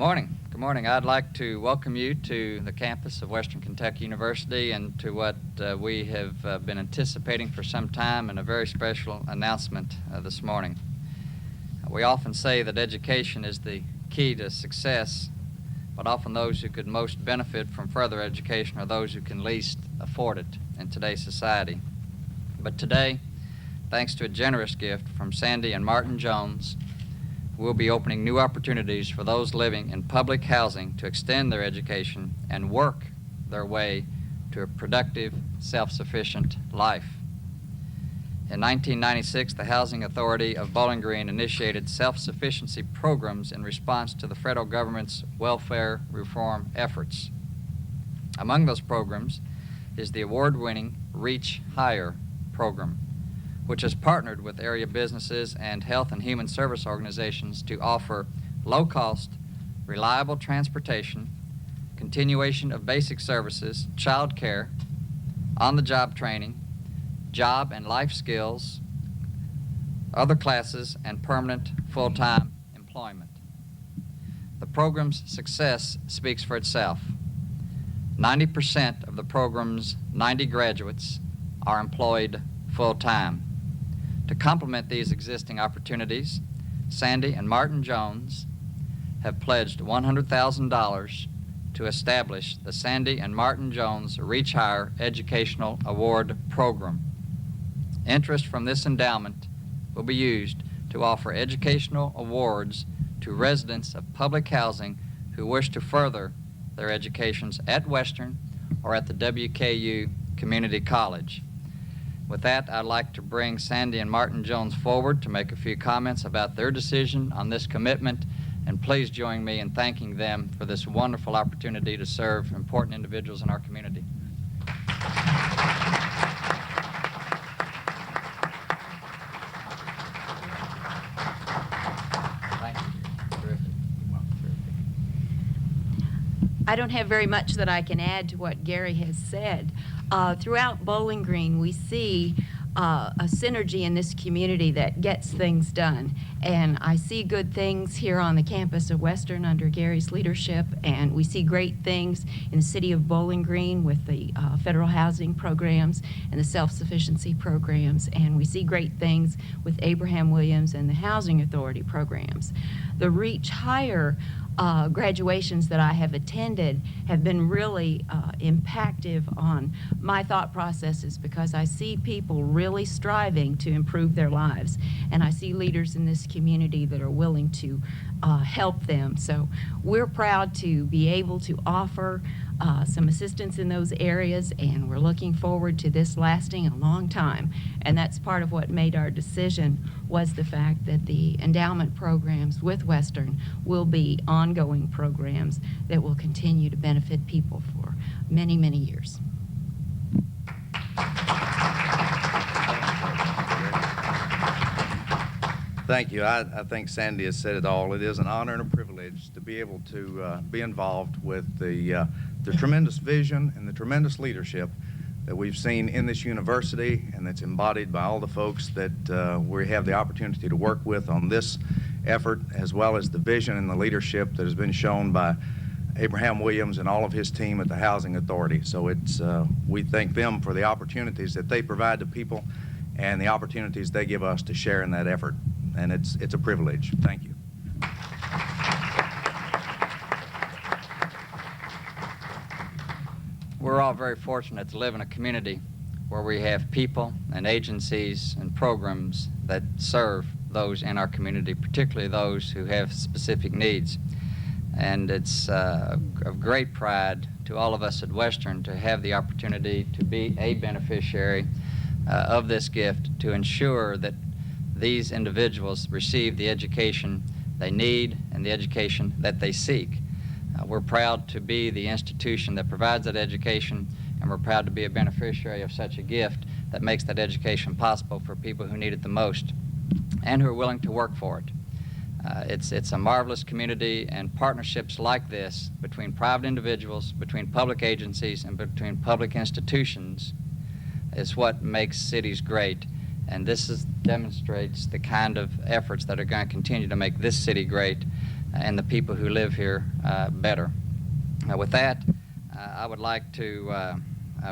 morning. Good morning. I'd like to welcome you to the campus of Western Kentucky University and to what we have been anticipating for some time, and a very special announcement this morning. We often say that education is the key to success, but often those who could most benefit from further education are those who can least afford it in today's society. But today, thanks to a generous gift from Sandy and Martin Jones, we'll be opening new opportunities for those living in public housing to extend their education and work their way to a productive, self-sufficient life. In 1996, the Housing Authority of Bowling Green initiated self-sufficiency programs in response to the federal government's welfare reform efforts. Among those programs is the award-winning Reach Higher program, which has partnered with area businesses and health and human service organizations to offer low-cost, reliable transportation, continuation of basic services, child care, on-the-job training, job and life skills, other classes, and permanent full-time employment. The program's success speaks for itself. 90% of the program's 90 graduates are employed full-time. To complement these existing opportunities, Sandy and Martin Jones have pledged $100,000 to establish the Sandy and Martin Jones Reach Higher Educational Award Program. Interest from this endowment will be used to offer educational awards to residents of public housing who wish to further their educations at Western or at the WKU Community College. With that, I'd like to bring Sandy and Martin Jones forward to make a few comments about their decision on this commitment, and please join me in thanking them for this wonderful opportunity to serve important individuals in our community. Thank you. Terrific. I don't have very much that I can add to what Gary has said. Throughout Bowling Green, we see a synergy in this community that gets things done. And I see good things here on the campus of Western under Gary's leadership, and we see great things in the city of Bowling Green with the federal housing programs and the self-sufficiency programs, and we see great things with Abraham Williams and the Housing Authority programs. The Reach Higher graduations that I have attended have been really impactful on my thought processes, because I see people really striving to improve their lives, and I see leaders in this community that are willing to help them. So we're proud to be able to offer some assistance in those areas, and we're looking forward to this lasting a long time. And that's part of what made our decision, was the fact that the endowment programs with Western will be ongoing programs that will continue to benefit people for many, many years. Thank you. I think Sandy has said it all. It is an honor and a privilege to be able to be involved with the tremendous vision and the tremendous leadership that we've seen in this university, and that's embodied by all the folks that we have the opportunity to work with on this effort, as well as the vision and the leadership that has been shown by Abraham Williams and all of his team at the Housing Authority. So we thank them for the opportunities that they provide to people and the opportunities they give us to share in that effort. And it's a privilege. Thank you. We're all very fortunate to live in a community where we have people and agencies and programs that serve those in our community, particularly those who have specific needs. And it's of great pride to all of us at Western to have the opportunity to be a beneficiary of this gift, to ensure that these individuals receive the education they need and the education that they seek. We're proud to be the institution that provides that education, and we're proud to be a beneficiary of such a gift that makes that education possible for people who need it the most and who are willing to work for it. It's a marvelous community, and partnerships like this between private individuals, between public agencies, and between public institutions is what makes cities great. And this demonstrates the kind of efforts that are going to continue to make this city great, and the people who live here better. With that, I would like to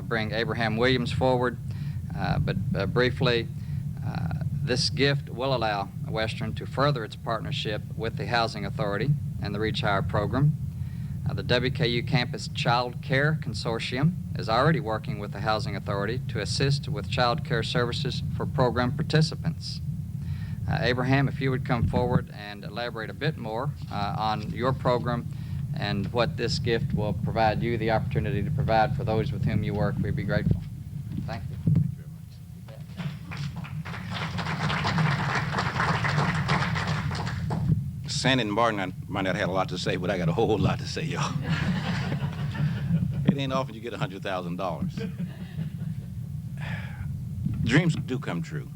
bring Abraham Williams forward, but briefly, this gift will allow Western to further its partnership with the Housing Authority and the Reach Higher program. The WKU Campus Child Care Consortium is already working with the Housing Authority to assist with child care services for program participants. Abraham, if you would come forward and elaborate a bit more on your program and what this gift will provide you the opportunity to provide for those with whom you work, we'd be grateful. Thank you. Sandy and Martin might not have a lot to say, but I got a whole lot to say, y'all. It ain't often you get $100,000. Dreams do come true.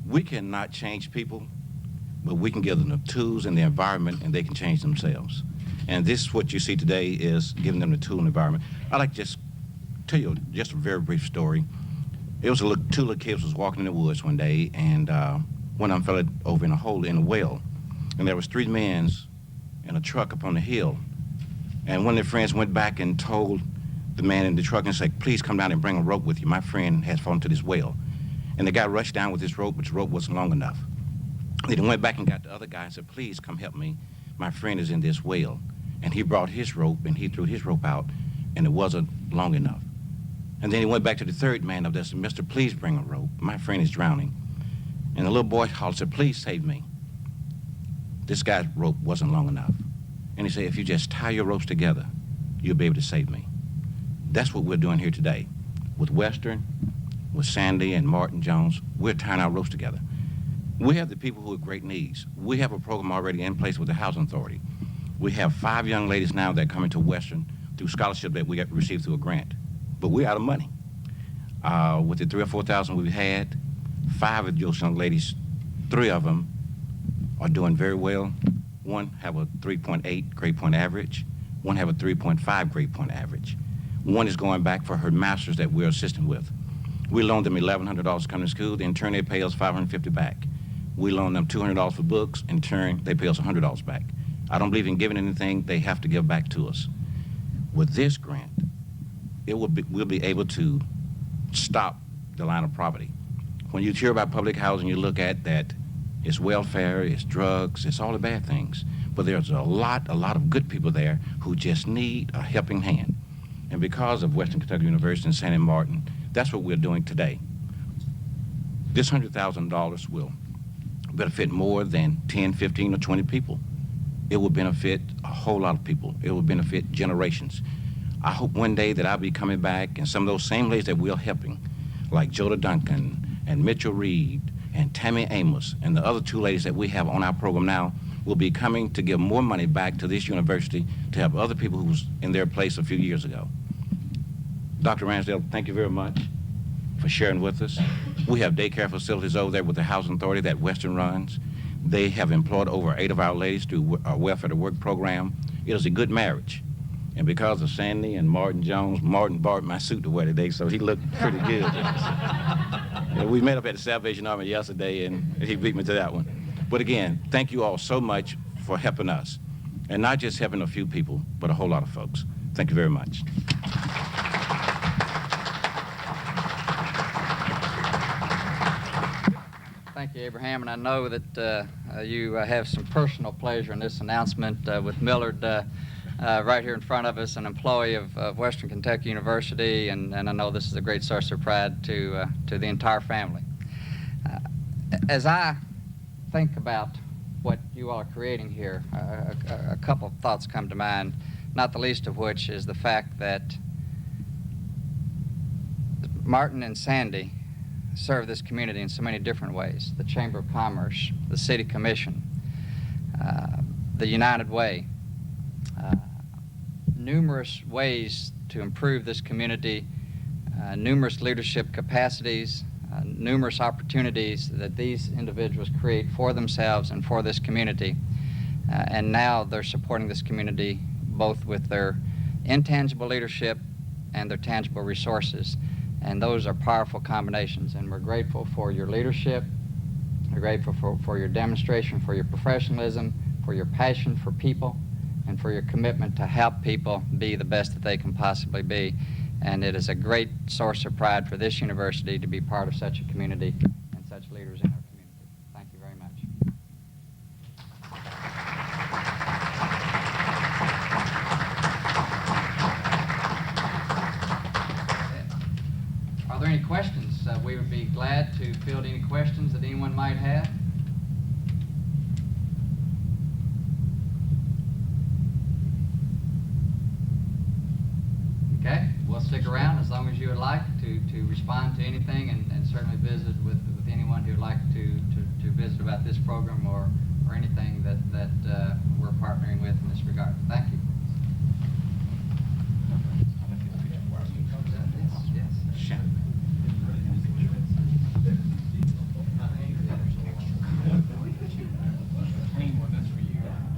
We cannot change people, but we can give them the tools and the environment, and they can change themselves. And this, what you see today, is giving them the tool and environment. I'd like to just tell you just a very brief story. It was two little kids was walking in the woods one day, and one of them fell over in a hole in a well. And there was 3 men in a truck up on the hill. And one of their friends went back and told the man in the truck and said, please come down and bring a rope with you. My friend has fallen to this well. And the guy rushed down with his rope, but the rope wasn't long enough. Then went back and got the other guy and said, please come help me. My friend is in this well. And he brought his rope and he threw his rope out, and it wasn't long enough. And then he went back to the third man up there and said, mister, please bring a rope. My friend is drowning. And the little boy hollered, said, please save me. This guy's rope wasn't long enough. And he said, if you just tie your ropes together, you'll be able to save me. That's what we're doing here today. With Western, with Sandy and Martin Jones, we're tying our ropes together. We have the people who have great needs. We have a program already in place with the Housing Authority. We have 5 young ladies now that come into Western through scholarship that we received through a grant. But we're out of money. With the 3,000 or 4,000 we've had, 5 of those young ladies, 3 of them are doing very well. One have a 3.8 grade point average. One have a 3.5 grade point average. One is going back for her master's that we're assisting with. We loaned them $1,100 to come to school. In turn, they pay us $550 back. We loan them $200 for books. In turn, they pay us $100 back. I don't believe in giving anything. They have to give back to us. With this grant, we'll be able to stop the line of poverty. When you hear about public housing, you look at that it's welfare, it's drugs, it's all the bad things. But there's a lot of good people there who just need a helping hand. And because of Western Kentucky University and Sandy Martin, that's what we're doing today. This $100,000 will benefit more than 10, 15, or 20 people. It will benefit a whole lot of people. It will benefit generations. I hope one day that I'll be coming back and some of those same ladies that we're helping, like Joda Duncan and Mitchell Reed and Tammy Amos and the other 2 ladies that we have on our program now, will be coming to give more money back to this university to help other people who was in their place a few years ago. Dr. Ransdale, thank you very much for sharing with us. We have daycare facilities over there with the Housing Authority that Western runs. They have employed over 8 of our ladies through our Welfare to Work program. It is a good marriage. And because of Sandy and Martin Jones, Martin bought my suit to wear today, so he looked pretty good. We met up at the Salvation Army yesterday, and he beat me to that one. But again, thank you all so much for helping us. And not just helping a few people, but a whole lot of folks. Thank you very much. Thank you, Abraham, and I know that you have some personal pleasure in this announcement with Millard right here in front of us, an employee of Western Kentucky University, and I know this is a great source of pride to the entire family. As I think about what you all are creating here, a couple of thoughts come to mind, not the least of which is the fact that Martin and Sandy serve this community in so many different ways. The Chamber of Commerce, the City Commission, the United Way, numerous ways to improve this community, numerous leadership capacities, numerous opportunities that these individuals create for themselves and for this community. And now they're supporting this community both with their intangible leadership and their tangible resources. And those are powerful combinations. And we're grateful for your leadership. We're grateful for your demonstration, for your professionalism, for for your passion for people and for your commitment to help people be the best that they can possibly be. And it is a great source of pride for this university to be part of such a community and such leaders in our community. Thank you very much. Are there any questions? We would be glad to field any questions that anyone might have. Okay, we'll stick around as long as you would like to respond to anything, and certainly visit with anyone who would like to visit about this program or anything that we're partnering with in this regard. Thank you.